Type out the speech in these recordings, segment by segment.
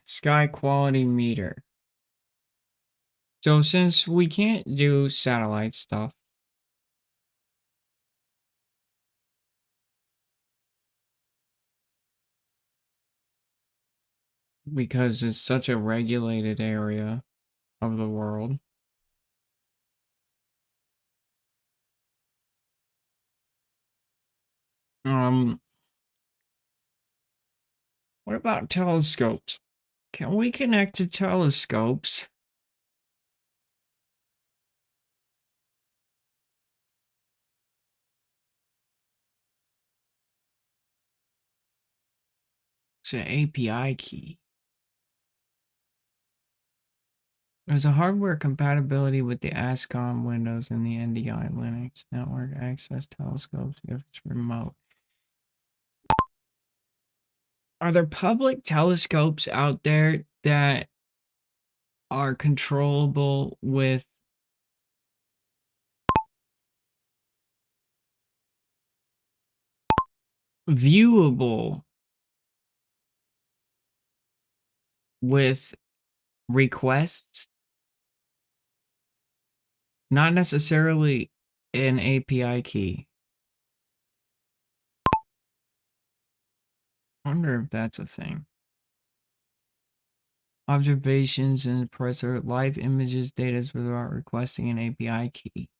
Sky quality meter. So since we can't do satellite stuff, because it's such a regulated area of the world. Um, what about telescopes? Can we connect to telescopes? It's an API key. There's a hardware compatibility with the ASCOM Windows and the NDI Linux network access telescopes if it's remote. Are there public telescopes out there that are controllable with viewable with requests? Not necessarily an API key. I wonder if that's a thing. Observations and preserve live images data without requesting an API key.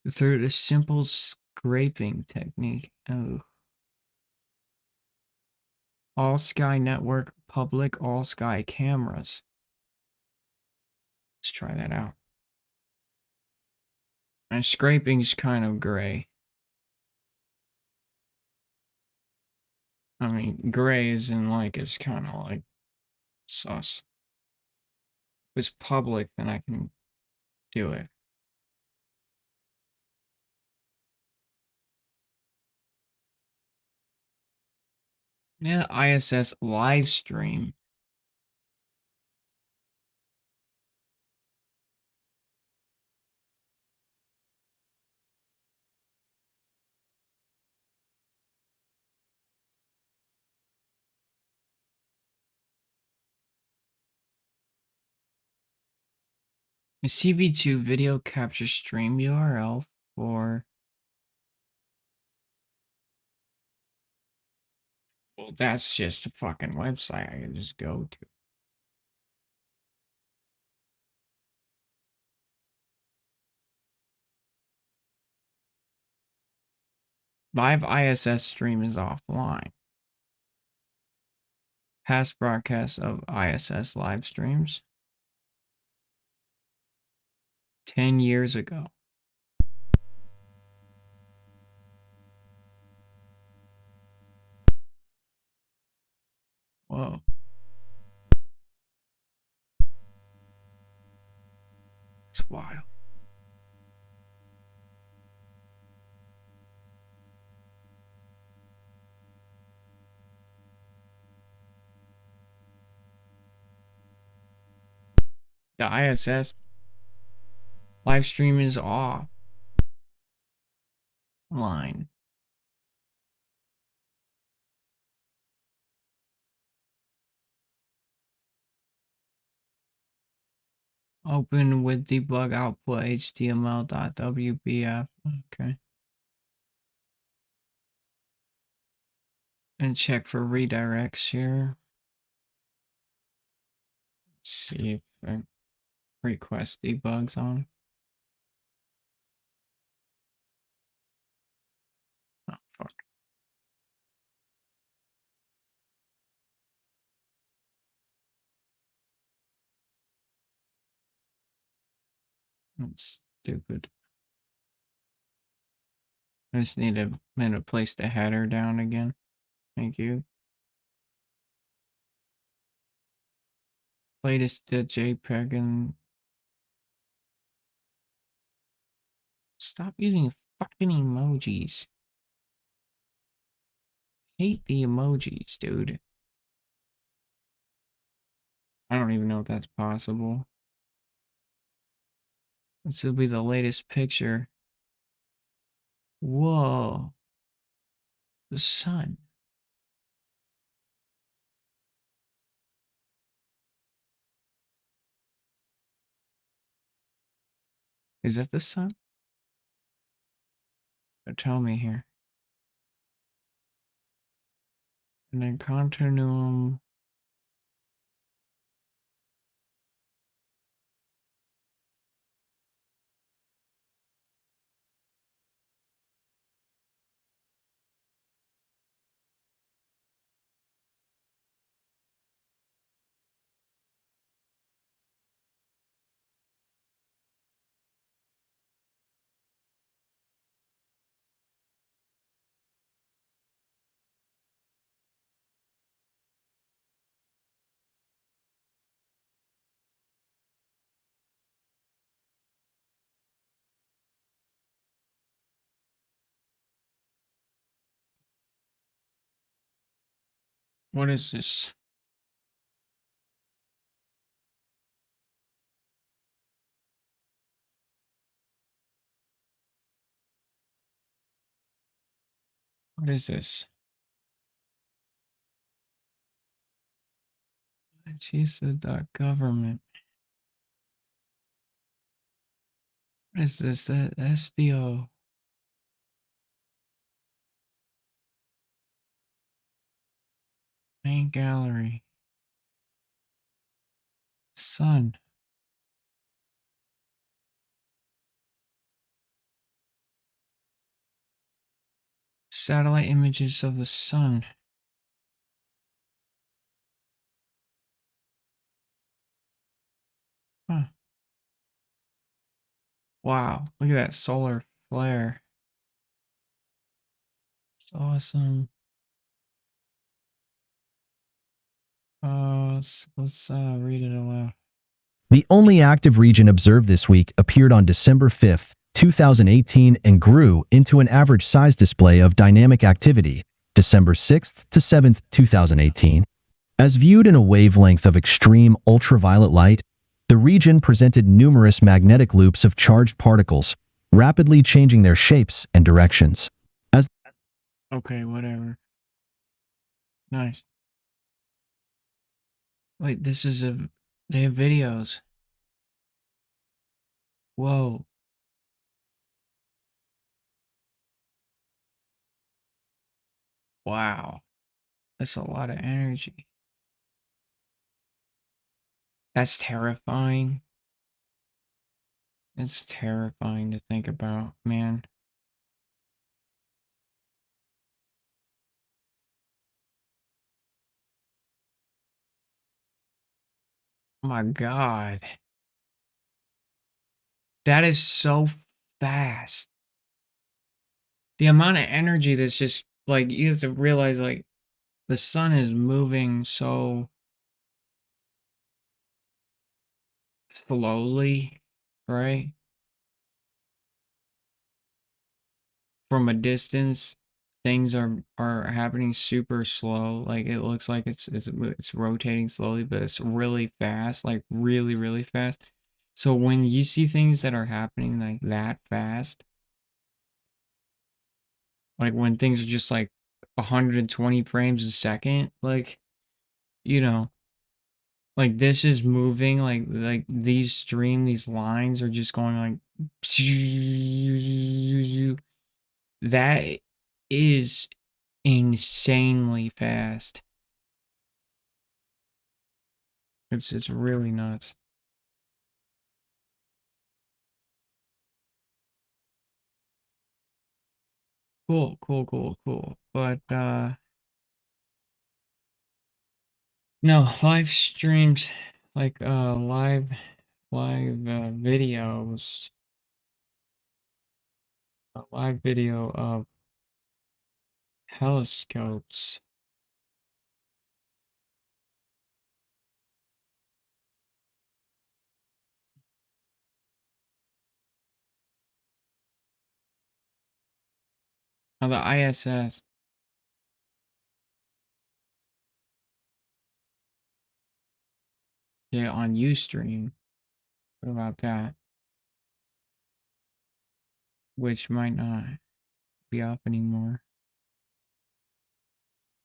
Through a simple scraping technique. Oh. All Sky Network public all Sky cameras. Let's try that out. And scraping's kind of gray. I mean, gray is in like, it's kind of like sus. If it's public, then I can do it. Yeah, ISS live stream. A CB2 video capture stream URL for. Well, that's just a fucking website I can just go to. Live ISS stream is offline. Past broadcasts of ISS live streams. 10 years ago. Whoa. It's wild. The ISS live stream is offline. Open with debug output html.wbf. Okay. And check for redirects here. Let's see if request debugs on. Oh, fuck. That's stupid. I just need a minute to place the header down again. Thank you. Latest JPEG and stop using fucking emojis. Hate the emojis, dude. I don't even know if that's possible. This will be the latest picture. Whoa. The sun. Is that the sun? Tell me here. And then continuum. What is this? What is this? Government. What is this? That SDO. Main gallery. Sun. Satellite images of the sun. Huh. Wow. Look at that solar flare. It's awesome. Let's read it aloud. The only active region observed this week appeared on December 5, 2018 and grew into an average size display of dynamic activity, December 6th to 7th, 2018. As viewed in a wavelength of extreme ultraviolet light, the region presented numerous magnetic loops of charged particles, rapidly changing their shapes and directions. Okay, whatever. Nice. Wait, this is they have videos. Whoa. Wow. That's a lot of energy. That's terrifying. It's terrifying to think about, man. Oh my God. That is so fast. The amount of energy that's just like you have to realize like the sun is moving so slowly, right? From a distance, things are happening super slow. Like it looks like it's rotating slowly, but it's really fast, like really, really fast. So when you see things that are happening like that fast, like when things are just like 120 frames a second, like, you know, like this is moving, like these lines are just going like that is insanely fast. It's really nuts. Cool, cool, cool, cool. But no, live streams like live videos, a live video of telescopes. Oh, the ISS. Yeah, on Ustream. What about that? Which might not be up anymore.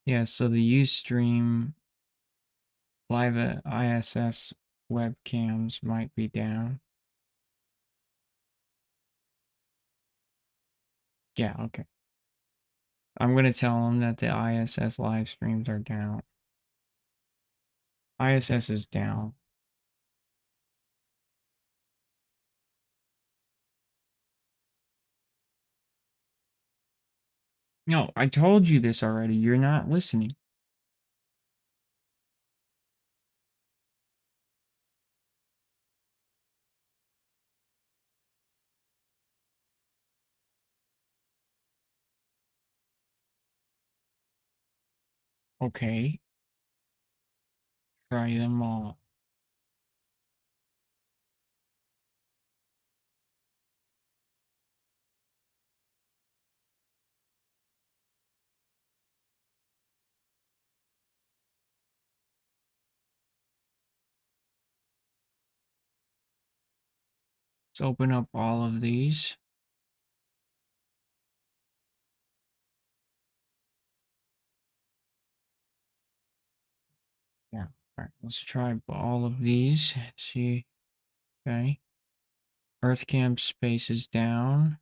Yeah, so the Ustream live at ISS webcams might be down. Yeah, okay. I'm gonna tell them that the ISS live streams are down. ISS is down. No, I told you this already. You're not listening. Okay. Try them all. Let's open up all of these. Yeah. All right. Let's try all of these. See. Okay. EarthCam space is down.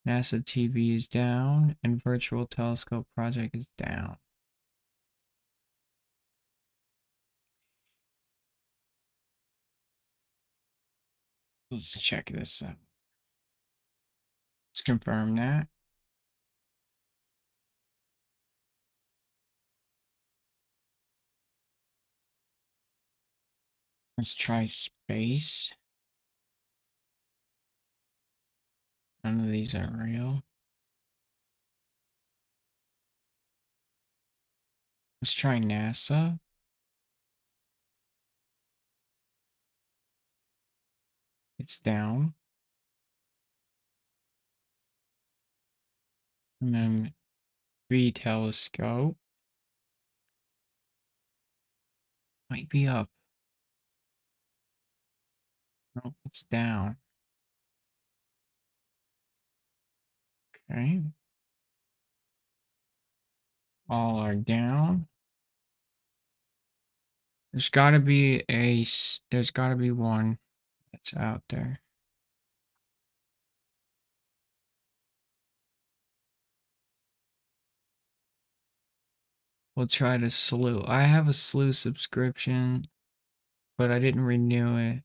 NASA TV is down. And Virtual Telescope Project is down. Let's check this out. Let's confirm that. Let's try space. None of these are real. Let's try NASA. It's down. And then V telescope might be up. Nope, it's down. Okay. All are down. There's gotta be there's gotta be one that's out there. We'll try to Slew. I have a Slew subscription, but I didn't renew it.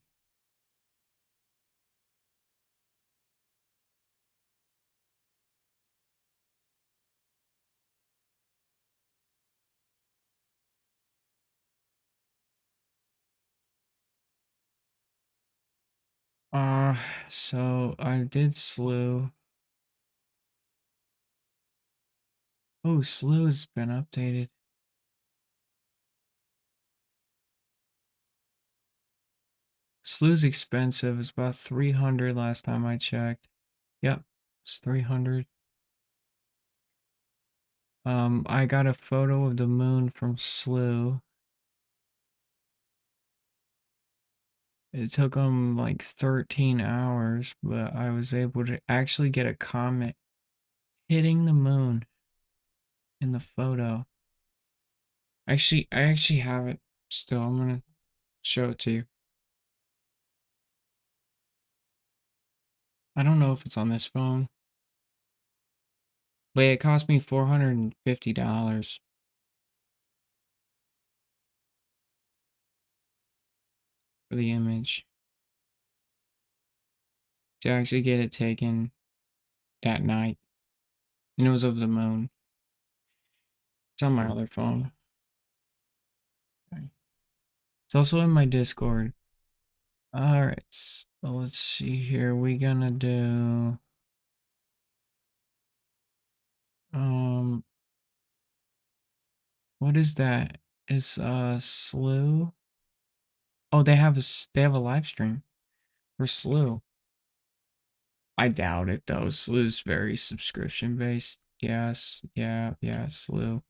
So I did Slew. Oh, Slew's been updated. Slew's expensive. It's about 300 last time I checked. Yep, it's 300. I got a photo of the moon from Slew. It took them like 13 hours, but I was able to actually get a comet hitting the moon in the photo. I actually have it still. I'm gonna show it to you. I don't know if it's on this phone, but it cost me $450 for the image to actually get it taken that night. And it was of the moon. It's on my other phone. Okay. It's also in my Discord. Alright, so let's see here. We gonna do what is that? Is Slew? Oh, they have a live stream for Slew. I doubt it though. Slew's very subscription based. Yes, yeah, Slew.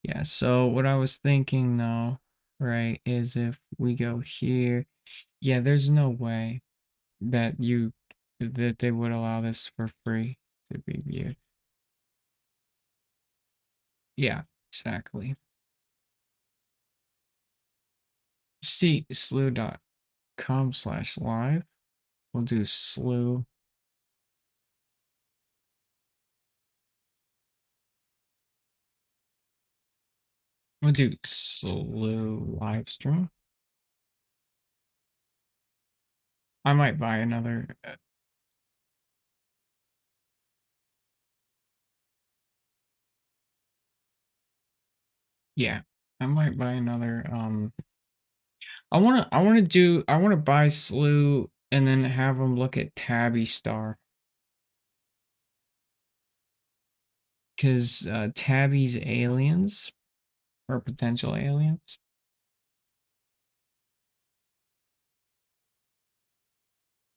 Yeah, so what I was thinking though, right, is if we go here, yeah, there's no way that they would allow this for free to be viewed. Yeah, exactly. See slew.com/live. We'll do slew. We'll do slow live stream. I might buy another. Yeah, I might buy another. I wanna buy Slew and then have them look at Tabby Star. Cause Tabby's aliens or potential aliens.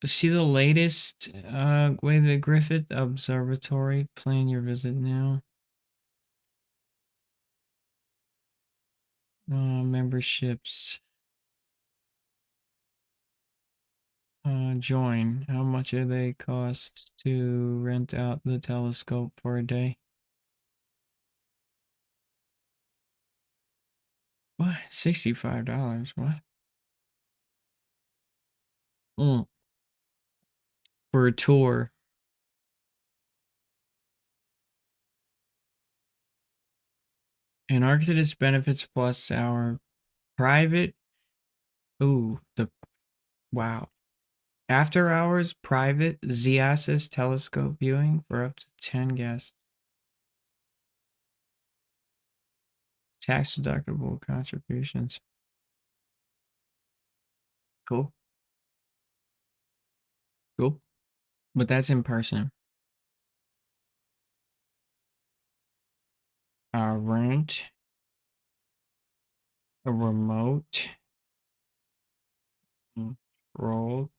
See the latest with the Griffith Observatory. Plan your visit now. Memberships. Join. How much do they cost to rent out the telescope for a day? What? $65? What? For a tour. Antarcticus benefits plus our private. Ooh, wow. After hours private Z-axis telescope viewing for up to 10 guests. Tax deductible contributions. Cool. Cool. But that's in person. Rent a remote roll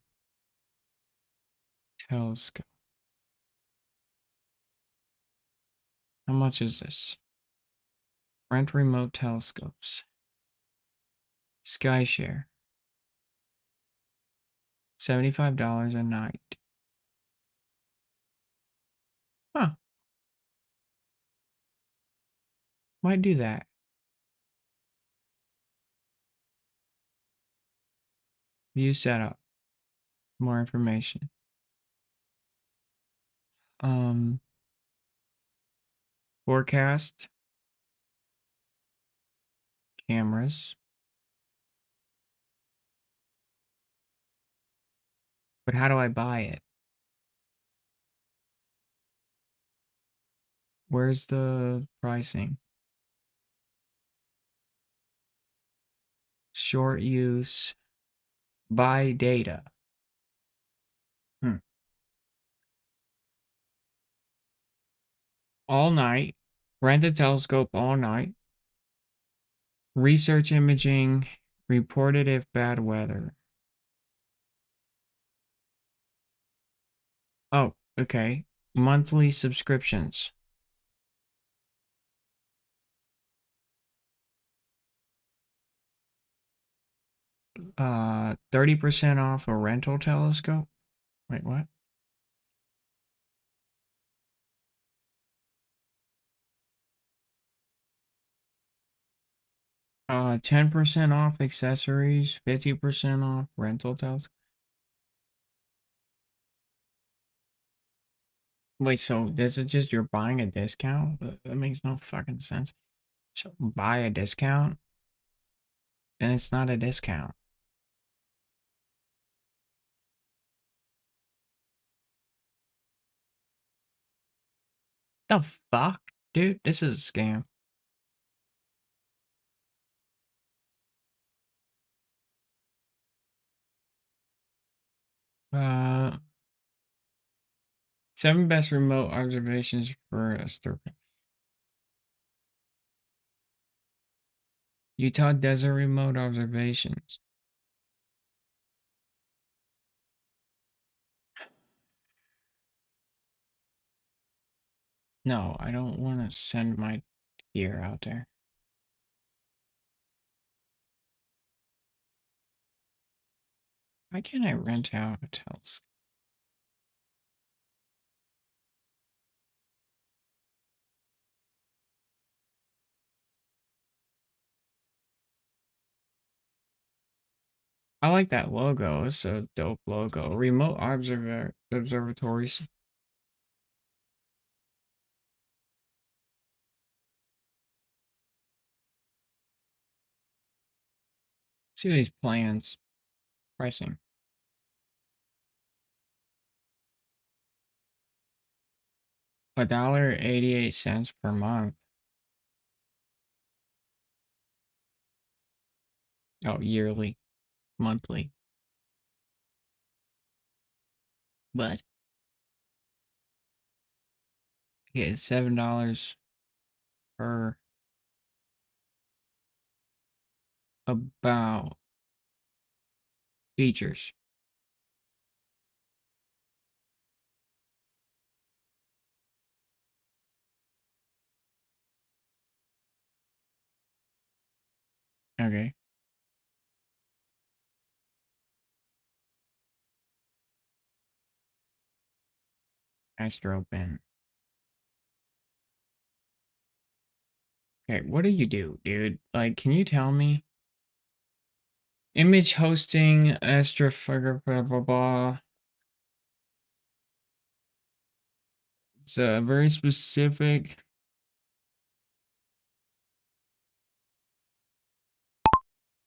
telescope. How much is this? Rent remote telescopes. SkyShare. $75 a night. Huh. Might do that. View setup. More information. Forecast. Cameras. But how do I buy it? Where's the pricing? Short use. Buy data. All night. Rent a telescope all night. Research imaging. Reported if bad weather. Oh, okay. Monthly subscriptions. 30% off a rental telescope. Wait, what? Uh, 10% off accessories, 50% off rental telescope. Wait, so this is just you're buying a discount? That makes no fucking sense. So buy a discount, and it's not a discount. The fuck? Dude, this is a scam. Uh, 7 best remote observations for astronomy. Utah Desert Remote Observations. No, I don't want to send my gear out there. Why can't I rent out a telescope? I like that logo. It's a dope logo. Remote observatories. See these plans. Pricing. $1.88 per month. Oh, yearly, monthly. But yeah, $7 per about features. Okay. Astro Pen. Okay, what do you do, dude? Like, can you tell me? Image hosting, Astra, blah, blah, blah. It's a very specific.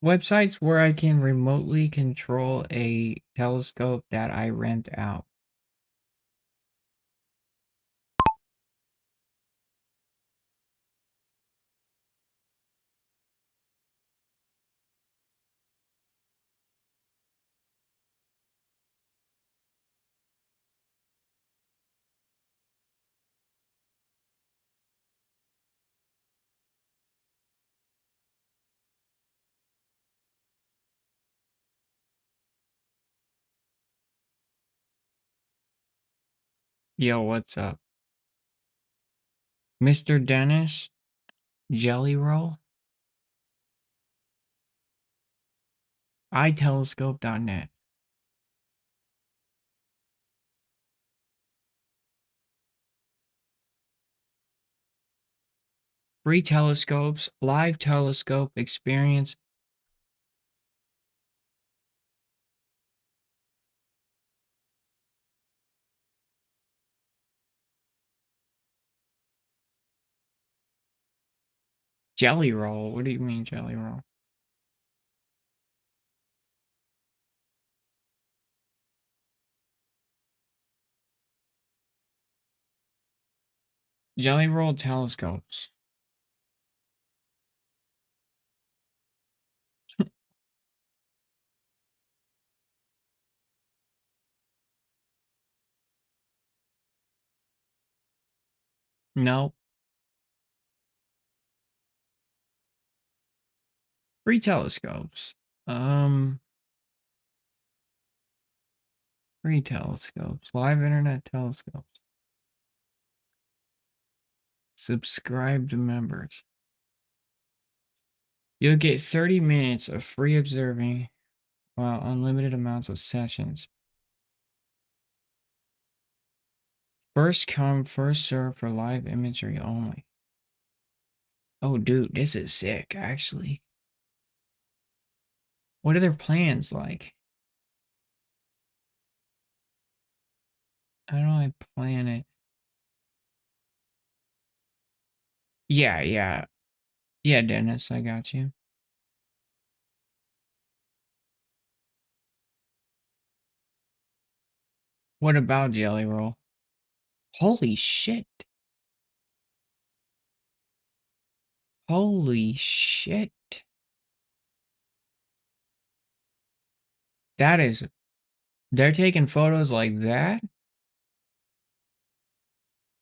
Websites where I can remotely control a telescope that I rent out. Yo, what's up? Mr. Dennis? Jelly Roll? iTelescope.net. Free telescopes, live telescope experience. Jelly Roll? What do you mean, Jelly Roll? Jelly Roll telescopes. No. Free telescopes. Free telescopes. Live internet telescopes. Subscribe to members. You'll get 30 minutes of free observing while unlimited amounts of sessions. First come, first serve for live imagery only. Oh, dude, this is sick, actually. What are their plans like? How do I plan it? Yeah, yeah. Yeah, Dennis, I got you. What about Jelly Roll? Holy shit. Holy shit. That is... They're taking photos like that?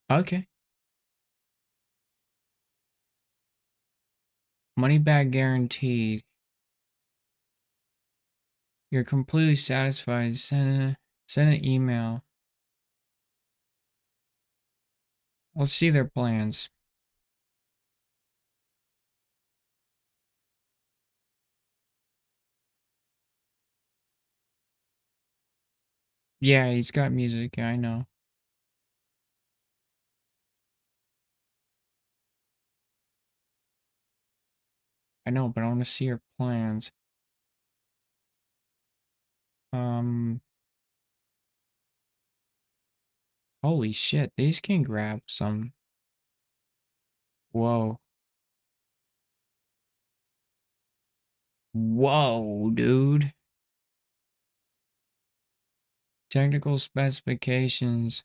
Okay. Money back guaranteed. You're completely satisfied. Send an email. Let's see their plans. Yeah, he's got music. I know. I know, but I want to see your plans. Holy shit, these can grab some. Whoa. Whoa, dude. Technical specifications.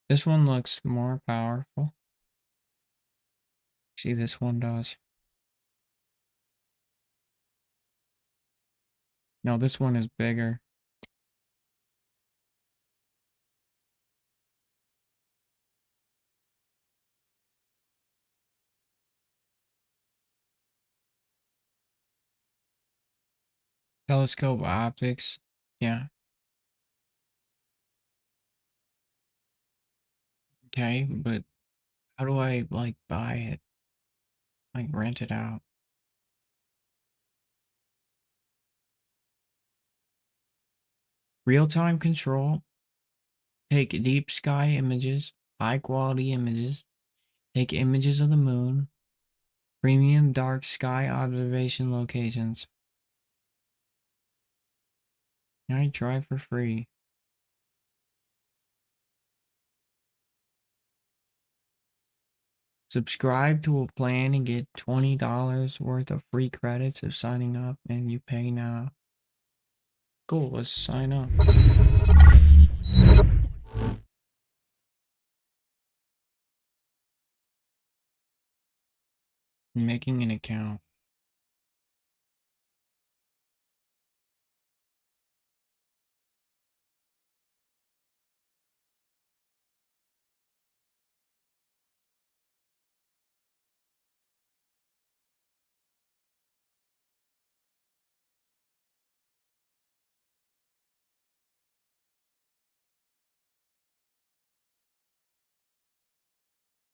This one looks more powerful. See, this one does. No, this one is bigger. Telescope optics. Yeah. Okay, but how do I like buy it? Like rent it out? Real-time control. Take deep sky images, high quality images. Take images of the moon. Premium dark sky observation locations. I try for free. Subscribe to a plan and get $20 worth of free credits of signing up, and you pay now. Cool, let's sign up. Making an account.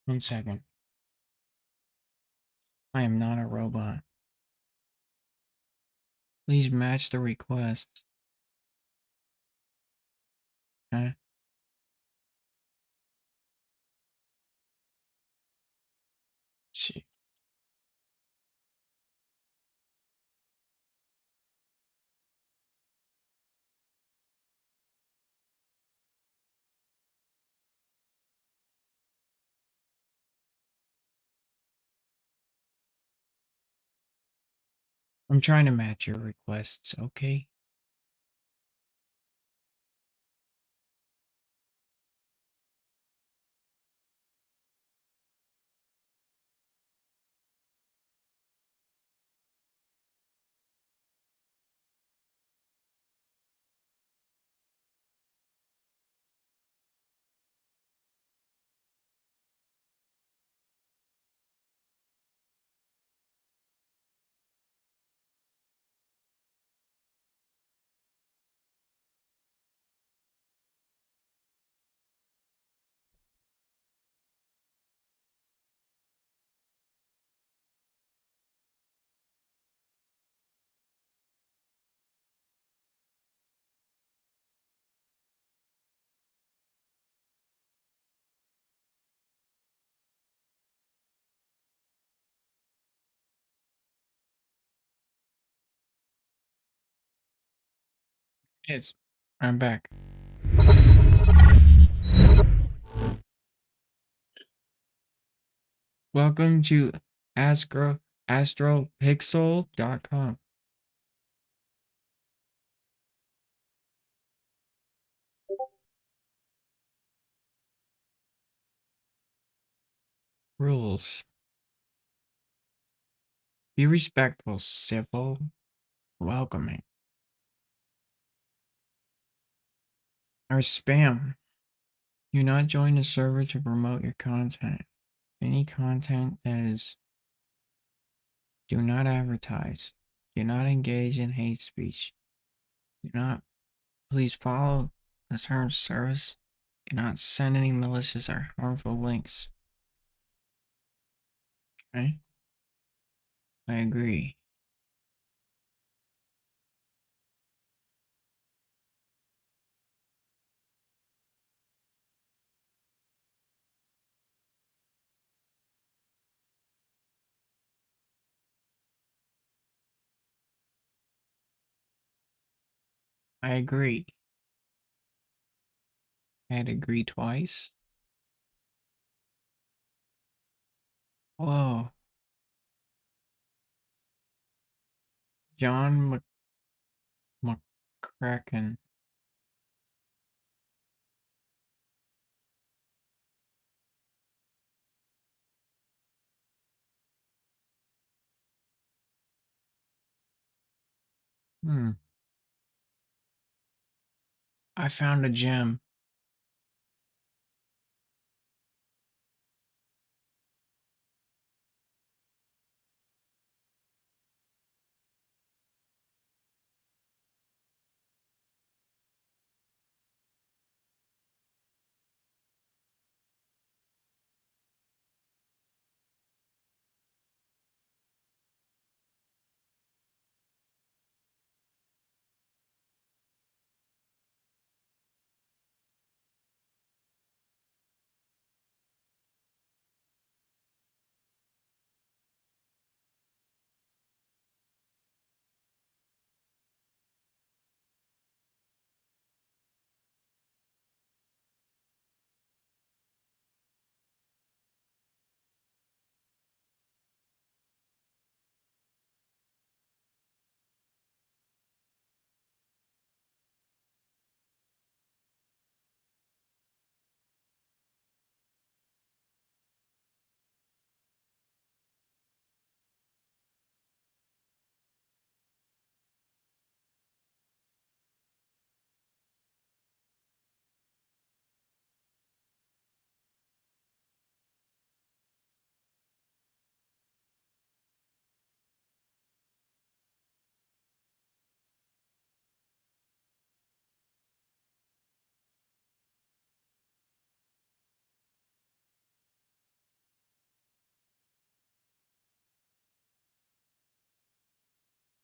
One second. I am not a robot. Please match the request. Huh? See. I'm trying to match your requests, okay? Yes. I'm back. Welcome to astropixel.com. Rules. Be respectful, civil, welcoming. Or spam. Do not join the server to promote your content. Any content that is do not advertise. Do not engage in hate speech. Do not please follow the terms of service. Do not send any malicious or harmful links. Okay? I agree. I agree. I had to agree twice. Whoa. John McCracken. Hmm. I found a gem.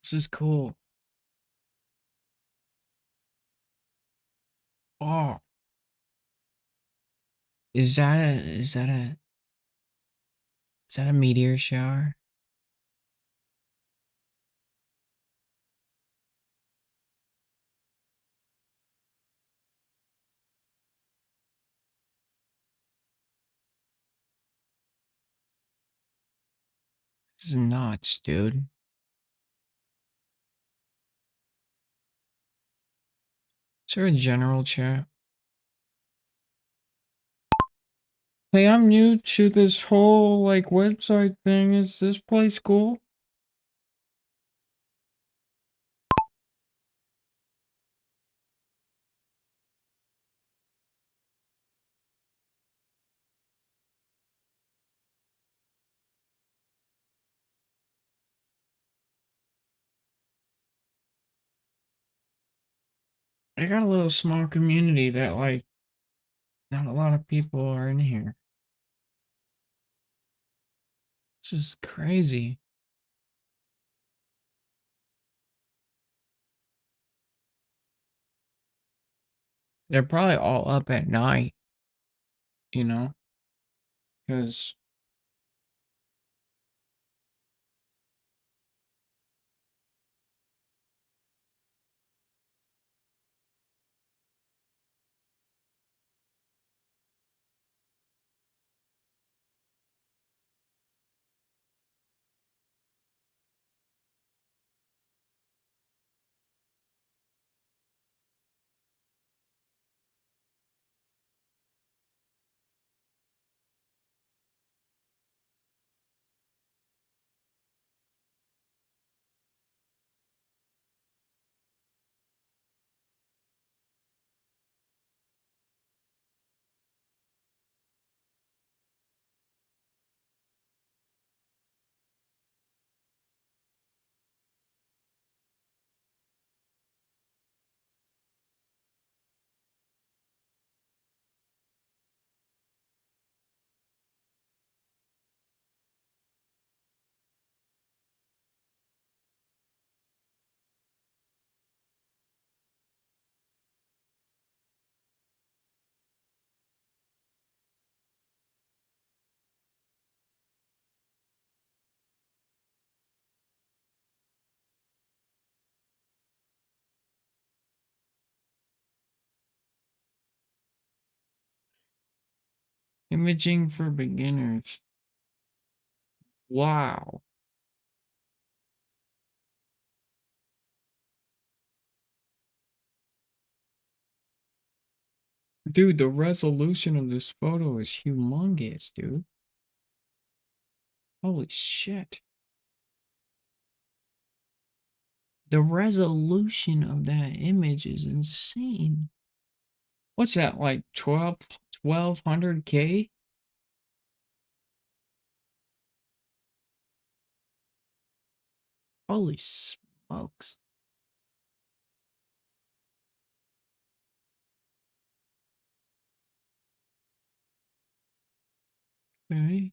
This is cool. Oh, is that a meteor shower? This is nuts, dude. Is there a general chat? Hey, I'm new to this whole like website thing. Is this place cool? I got a little small community that like not a lot of people are in here. This is crazy. They're probably all up at night, you know, because imaging for beginners. Wow. Dude, the resolution of this photo is humongous, dude. Holy shit. The resolution of that image is insane. What's that, like 1200K? Holy smokes. Okay.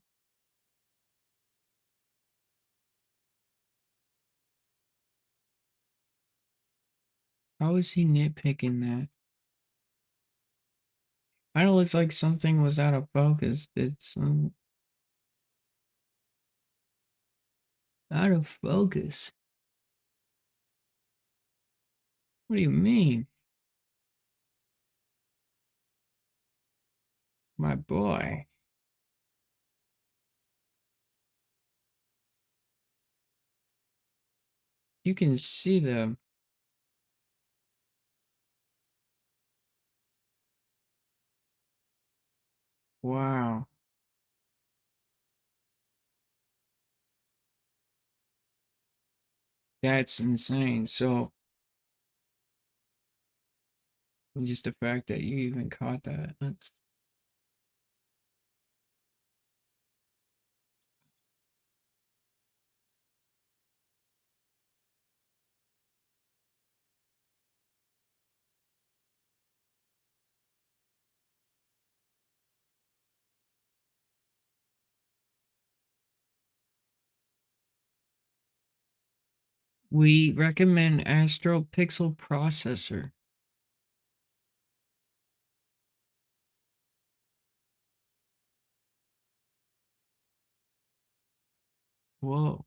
How is he nitpicking that? Kind of looks like something was out of focus. It's out of focus. What do you mean? My boy. You can see the wow. That's insane. So just the fact that you even caught that. That's we recommend Astro Pixel processor. Whoa.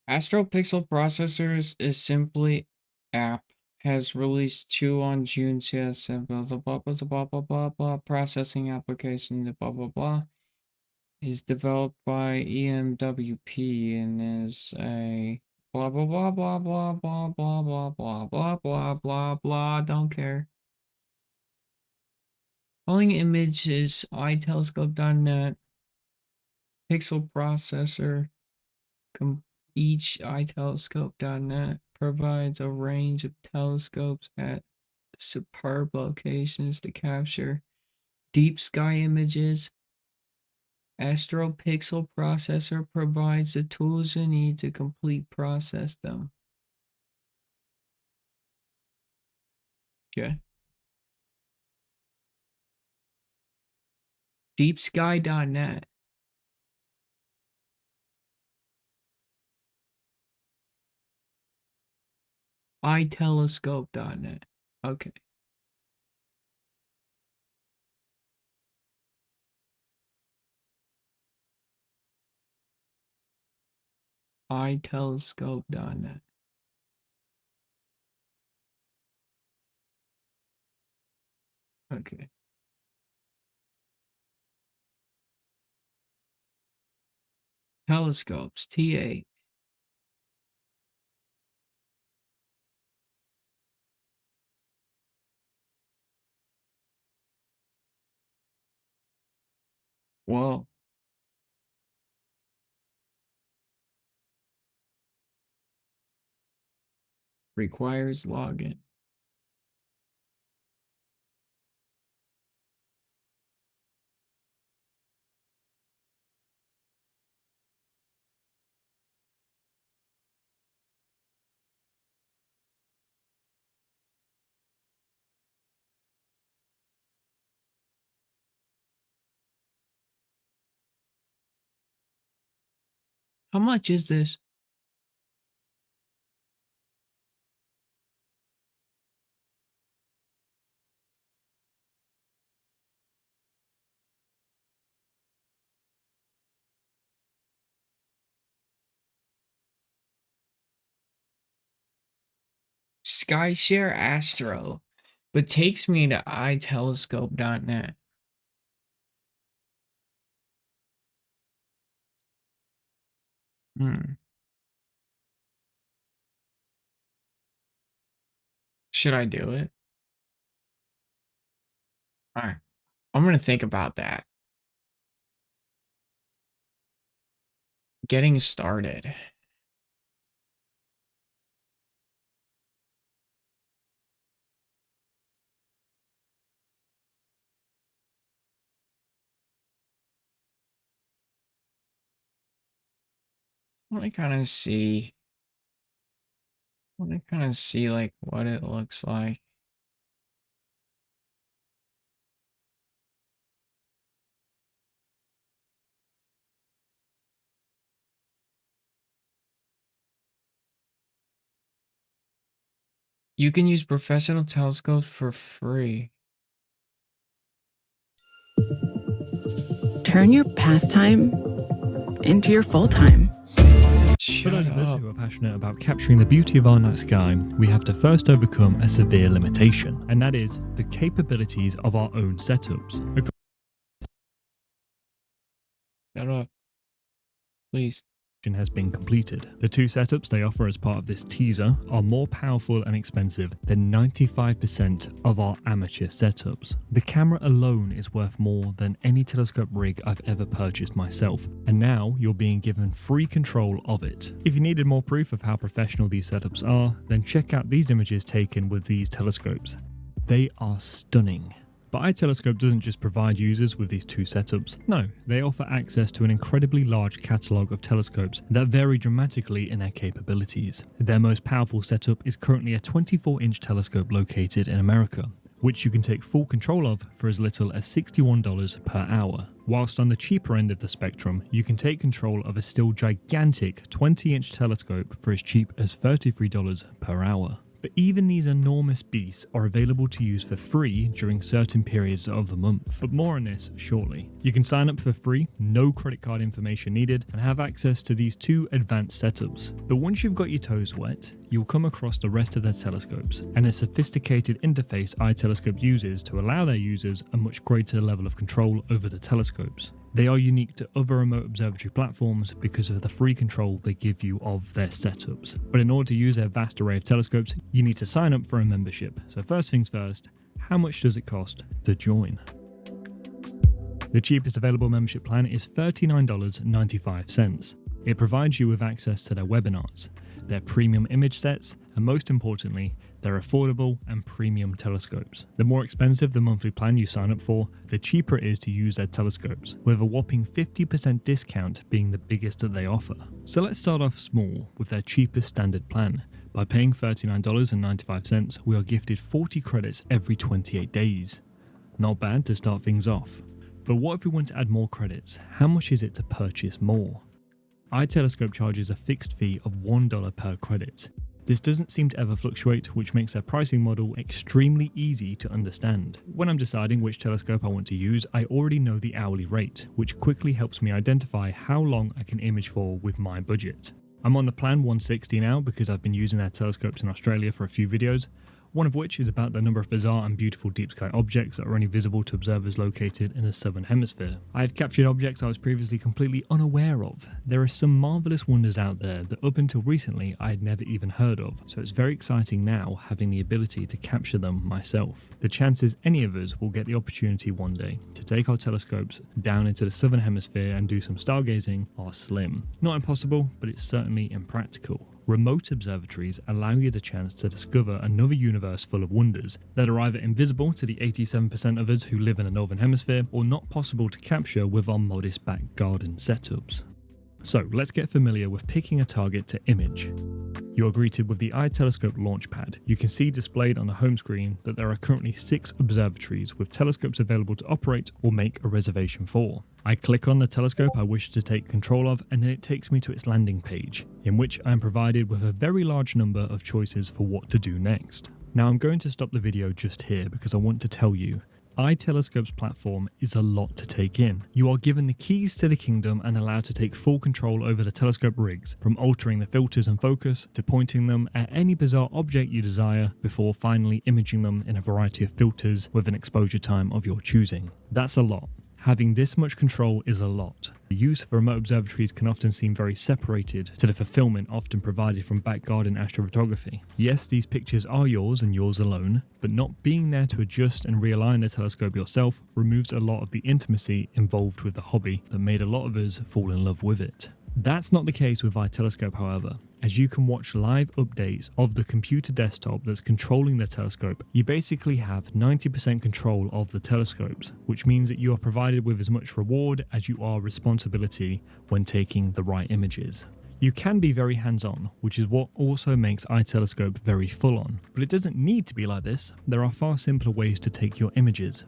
Astro Pixel processors is simply app has released two on June 2007. Blah blah blah blah blah blah blah blah. Processing application. Blah blah blah. Is developed by EMWP and is a blah blah blah blah blah blah blah blah blah blah blah blah blah. Don't care. Calling image is iTelescope.net. Pixel processor. Each iTelescope.net provides a range of telescopes at superb locations to capture deep sky images. Astro Pixel processor provides the tools you need to complete process them. Okay. Deepsky.net. iTelescope.net. Okay. iTelescope.net. Okay. Telescopes. TA. Whoa. Requires login. How much is this? Skyshare Astro, but takes me to iTelescope.net. Hmm. Should I do it? All right. I'm going to think about that. Getting started. I want to kind of see. I want to kind of see like what it looks like. You can use professional telescopes for free. Turn your pastime into your full time. For those of us who are passionate about capturing the beauty of our night sky, we have to first overcome a severe limitation, and that is the capabilities of our own setups. Shut up. Please. Has been completed. The two setups they offer as part of this teaser are more powerful and expensive than 95% of our amateur setups. The camera alone is worth more than any telescope rig I've ever purchased myself, and now you're being given free control of it. If you needed more proof of how professional these setups are, then check out these images taken with these telescopes. They are stunning. But iTelescope doesn't just provide users with these two setups. No, they offer access to an incredibly large catalogue of telescopes that vary dramatically in their capabilities. Their most powerful setup is currently a 24-inch telescope located in America, which you can take full control of for as little as $61 per hour. Whilst on the cheaper end of the spectrum, you can take control of a still gigantic 20-inch telescope for as cheap as $33 per hour. But even these enormous beasts are available to use for free during certain periods of the month. But more on this shortly. You can sign up for free, no credit card information needed, and have access to these two advanced setups. But once you've got your toes wet, you'll come across the rest of their telescopes and a sophisticated interface iTelescope uses to allow their users a much greater level of control over the telescopes. They are unique to other remote observatory platforms because of the free control they give you of their setups. But in order to use their vast array of telescopes, you need to sign up for a membership. So first things first, how much does it cost to join? The cheapest available membership plan is $39.95. It provides you with access to their webinars, their premium image sets, and most importantly, their affordable and premium telescopes. The more expensive the monthly plan you sign up for, the cheaper it is to use their telescopes, with a whopping 50% discount being the biggest that they offer. So let's start off small with their cheapest standard plan. By paying $39.95, we are gifted 40 credits every 28 days. Not bad to start things off. But what if we want to add more credits? How much is it to purchase more? iTelescope charges a fixed fee of $1 per credit. This doesn't seem to ever fluctuate, which makes their pricing model extremely easy to understand. When I'm deciding which telescope I want to use, I already know the hourly rate, which quickly helps me identify how long I can image for with my budget. I'm on the plan 160 now because I've been using their telescopes in Australia for a few videos, one of which is about the number of bizarre and beautiful deep sky objects that are only visible to observers located in the southern hemisphere. I have captured objects I was previously completely unaware of. There are some marvellous wonders out there that up until recently I had never even heard of, so it's very exciting now having the ability to capture them myself. The chances any of us will get the opportunity one day to take our telescopes down into the southern hemisphere and do some stargazing are slim. Not impossible, but it's certainly impractical. Remote observatories allow you the chance to discover another universe full of wonders that are either invisible to the 87% of us who live in the northern hemisphere or not possible to capture with our modest back garden setups. So let's get familiar with picking a target to image. You are greeted with the iTelescope Launchpad. You can see displayed on the home screen that there are currently 6 observatories with telescopes available to operate or make a reservation for. I click on the telescope I wish to take control of, and then it takes me to its landing page, in which I am provided with a very large number of choices for what to do next. Now I'm going to stop the video just here because I want to tell you iTelescope's platform is a lot to take in. You are given the keys to the kingdom and allowed to take full control over the telescope rigs, from altering the filters and focus to pointing them at any bizarre object you desire before finally imaging them in a variety of filters with an exposure time of your choosing. That's a lot. Having this much control is a lot. The use of remote observatories can often seem very separated to the fulfillment often provided from back garden astrophotography. Yes, these pictures are yours and yours alone, but not being there to adjust and realign the telescope yourself removes a lot of the intimacy involved with the hobby that made a lot of us fall in love with it. That's not the case with iTelescope, however. As you can watch live updates of the computer desktop that's controlling the telescope, you basically have 90% control of the telescopes, which means that you are provided with as much reward as you are responsibility when taking the right images. You can be very hands-on, which is what also makes iTelescope very full-on, but it doesn't need to be like this. There are far simpler ways to take your images.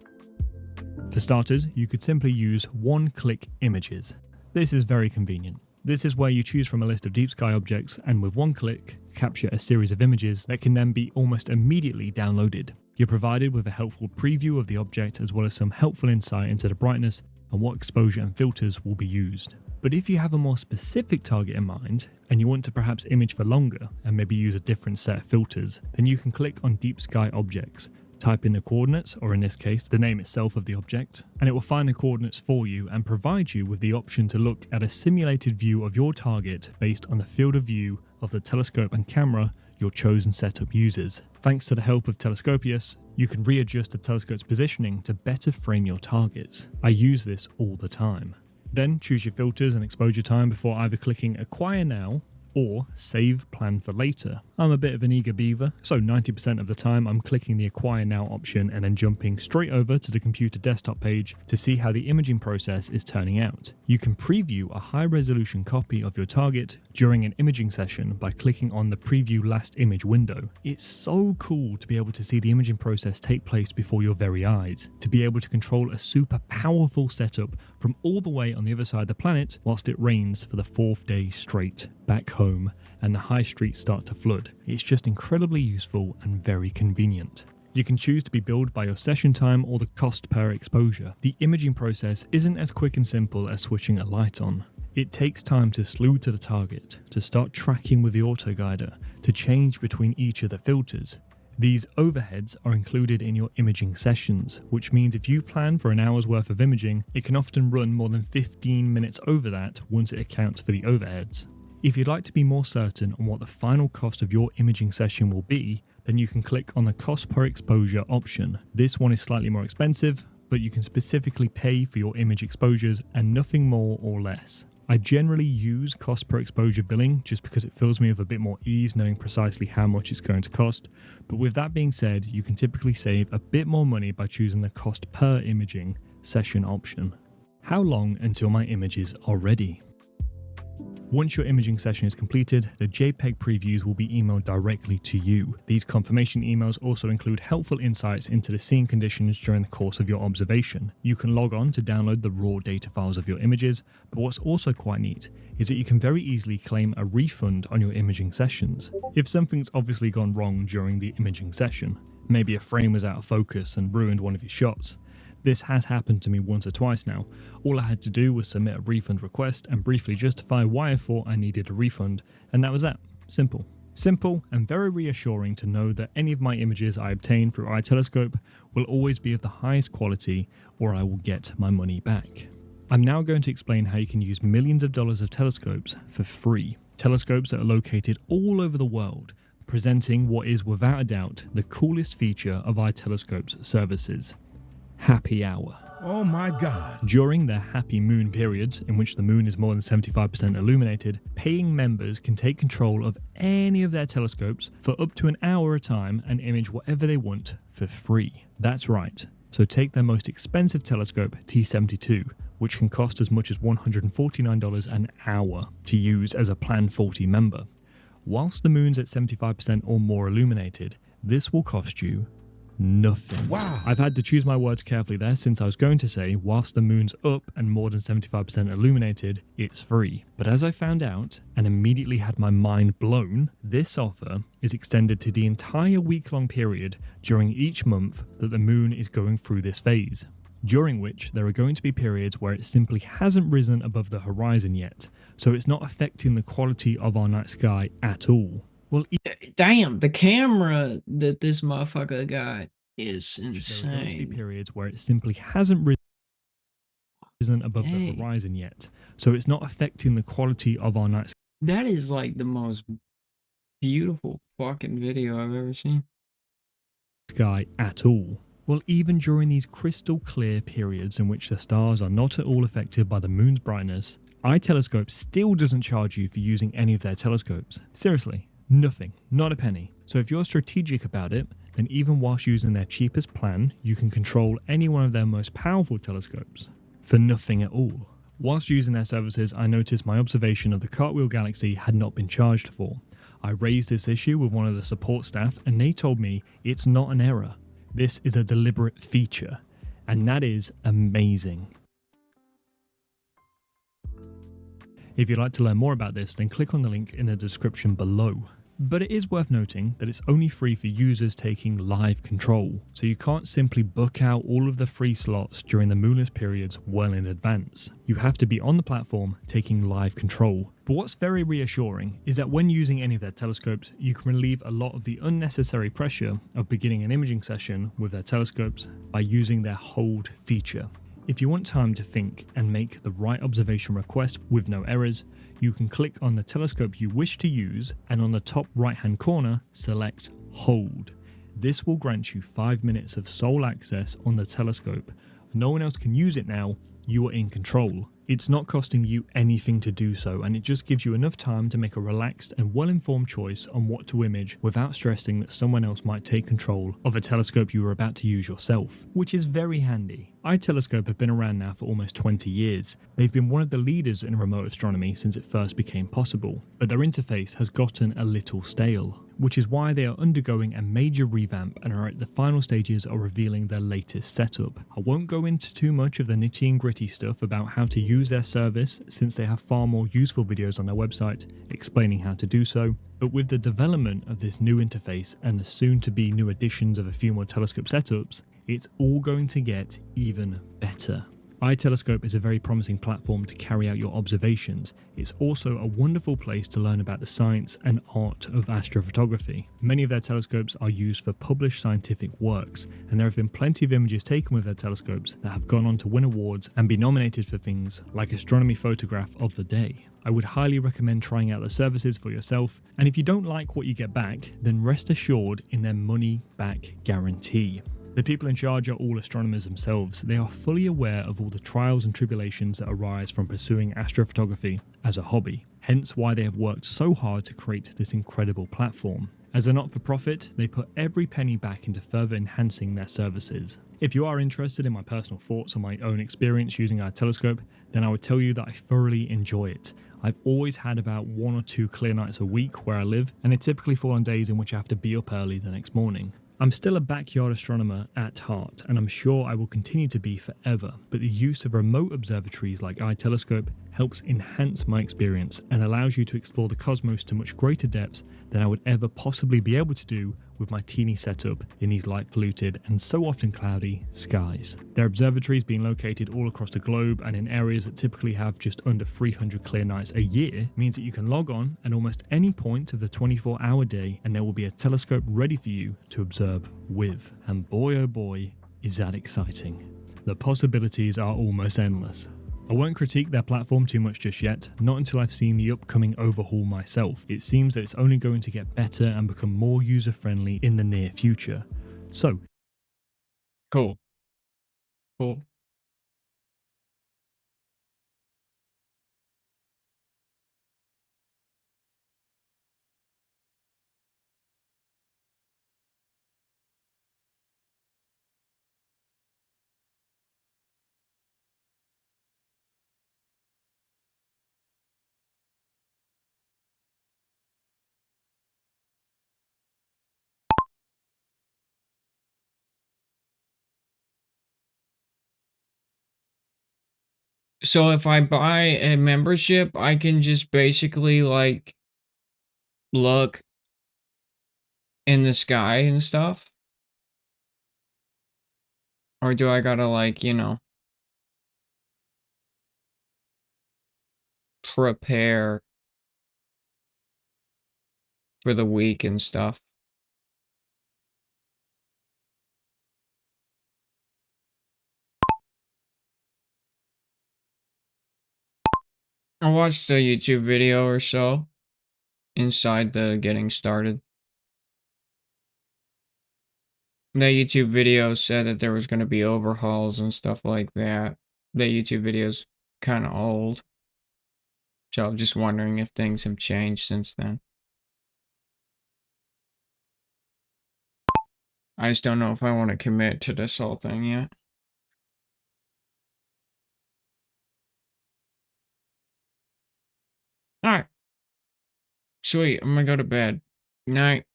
For starters, you could simply use one-click images. This is very convenient. This is where you choose from a list of deep sky objects and with one click, capture a series of images that can then be almost immediately downloaded. You're provided with a helpful preview of the object as well as some helpful insight into the brightness and what exposure and filters will be used. But if you have a more specific target in mind and you want to perhaps image for longer and maybe use a different set of filters, then you can click on deep sky objects. Type in the coordinates, or in this case, the name itself of the object, and it will find the coordinates for you and provide you with the option to look at a simulated view of your target based on the field of view of the telescope and camera your chosen setup uses. Thanks to the help of Telescopius, you can readjust the telescope's positioning to better frame your targets. I use this all the time. Then choose your filters and exposure time before either clicking Acquire Now or Save Plan for Later. I'm a bit of an eager beaver, so 90% of the time I'm clicking the Acquire Now option and then jumping straight over to the computer desktop page to see how the imaging process is turning out. You can preview a high-resolution copy of your target during an imaging session by clicking on the Preview Last Image window. It's so cool to be able to see the imaging process take place before your very eyes, to be able to control a super powerful setup from all the way on the other side of the planet whilst it rains for the 4th day straight back home and the high streets start to flood. It's just incredibly useful and very convenient. You can choose to be billed by your session time or the cost per exposure. The imaging process isn't as quick and simple as switching a light on. It takes time to slew to the target, to start tracking with the autoguider, to change between each of the filters. These overheads are included in your imaging sessions, which means if you plan for an hour's worth of imaging, it can often run more than 15 minutes over that once it accounts for the overheads. If you'd like to be more certain on what the final cost of your imaging session will be, then you can click on the cost per exposure option. This one is slightly more expensive, but you can specifically pay for your image exposures and nothing more or less. I generally use cost per exposure billing just because it fills me with a bit more ease knowing precisely how much it's going to cost, but with that being said, you can typically save a bit more money by choosing the cost per imaging session option. How long until my images are ready? Once your imaging session is completed, the JPEG previews will be emailed directly to you. These confirmation emails also include helpful insights into the scene conditions during the course of your observation. You can log on to download the raw data files of your images, but what's also quite neat is that you can very easily claim a refund on your imaging sessions. If something's obviously gone wrong during the imaging session, maybe a frame was out of focus and ruined one of your shots. This has happened to me once or twice now. All I had to do was submit a refund request and briefly justify why I thought I needed a refund, and that was that. Simple. Simple and very reassuring to know that any of my images I obtain through iTelescope will always be of the highest quality or I will get my money back. I'm now going to explain how you can use millions of dollars of telescopes for free. Telescopes that are located all over the world, presenting what is without a doubt the coolest feature of iTelescope's services. Happy Hour. Oh my God. During their happy moon periods, in which the moon is more than 75% illuminated, paying members can take control of any of their telescopes for up to an hour at a time and image whatever they want for free. That's right. So take their most expensive telescope, T72, which can cost as much as $149 an hour to use as a Plan 40 member. Whilst the moon's at 75% or more illuminated, this will cost you nothing. Wow. I've had to choose my words carefully there, since I was going to say whilst the moon's up and more than 75% illuminated, it's free. But as I found out and immediately had my mind blown, this offer is extended to the entire week-long period during each month that the moon is going through this phase, during which there are going to be periods where it simply hasn't risen above the horizon yet, so it's not affecting the quality of our night sky at all. Well, Damn, the camera that this motherfucker got is there are going to be insane. periods where it simply hasn't risen isn't above the Hey. horizon yet, so it's not affecting the quality of our night That is like the most beautiful fucking video I've ever seen. sky at all. Well, even during these crystal clear periods in which the stars are not at all affected by the moon's brightness, iTelescope still doesn't charge you for using any of their telescopes. Seriously, nothing, not a penny. So if you're strategic about it, then even whilst using their cheapest plan, you can control any one of their most powerful telescopes for nothing at all. Whilst using their services, I noticed my observation of the Cartwheel Galaxy had not been charged for. I raised this issue with one of the support staff and they told me it's not an error. This is a deliberate feature, and that is amazing. If you'd like to learn more about this, then click on the link in the description below. But it is worth noting that it's only free for users taking live control, so you can't simply book out all of the free slots during the moonless periods well in advance. You have to be on the platform taking live control. But what's very reassuring is that when using any of their telescopes, you can relieve a lot of the unnecessary pressure of beginning an imaging session with their telescopes by using their hold feature. If you want time to think and make the right observation request with no errors, you can click on the telescope you wish to use and on the top right hand corner select Hold. This will grant you 5 minutes of sole access on the telescope. No one else can use it now, you are in control. It's not costing you anything to do so, and it just gives you enough time to make a relaxed and well-informed choice on what to image without stressing that someone else might take control of a telescope you are about to use yourself, which is very handy. iTelescope have been around now for almost 20 years. They've been one of the leaders in remote astronomy since it first became possible, but their interface has gotten a little stale, which is why they are undergoing a major revamp and are at the final stages of revealing their latest setup. I won't go into too much of the nitty and gritty stuff about how to use their service, since they have far more useful videos on their website explaining how to do so, but with the development of this new interface and the soon to be new additions of a few more telescope setups, it's all going to get even better. iTelescope is a very promising platform to carry out your observations. It's also a wonderful place to learn about the science and art of astrophotography. Many of their telescopes are used for published scientific works, and there have been plenty of images taken with their telescopes that have gone on to win awards and be nominated for things like Astronomy Photograph of the Day. I would highly recommend trying out the services for yourself, and if you don't like what you get back, then rest assured in their money back guarantee. The people in charge are all astronomers themselves. They are fully aware of all the trials and tribulations that arise from pursuing astrophotography as a hobby, hence why they have worked so hard to create this incredible platform. As a not-for-profit, they put every penny back into further enhancing their services. If you are interested in my personal thoughts on my own experience using our telescope, then I would tell you that I thoroughly enjoy it. I've always had about 1 or 2 clear nights a week where I live, and they typically fall on days in which I have to be up early the next morning. I'm still a backyard astronomer at heart, and I'm sure I will continue to be forever, but the use of remote observatories like iTelescope helps enhance my experience and allows you to explore the cosmos to much greater depths than I would ever possibly be able to do with my teeny setup in these light polluted and so often cloudy skies. Their observatories being located all across the globe and in areas that typically have just under 300 clear nights a year means that you can log on at almost any point of the 24-hour day and there will be a telescope ready for you to observe with. And boy oh boy, is that exciting. The possibilities are almost endless. I won't critique their platform too much just yet, not until I've seen the upcoming overhaul myself. It seems that it's only going to get better and become more user-friendly in the near future. So, Cool. Cool. So if I buy a membership, I can just basically like look in the sky and stuff? Or do I gotta like, prepare for the week and stuff? I watched a YouTube video or so inside the getting started. That YouTube video said that there was going to be overhauls and stuff like that. That YouTube video's kind of old. So I'm just wondering if things have changed since then. I just don't know if I want to commit to this whole thing yet. Alright. Sweet, I'm gonna go to bed. Night.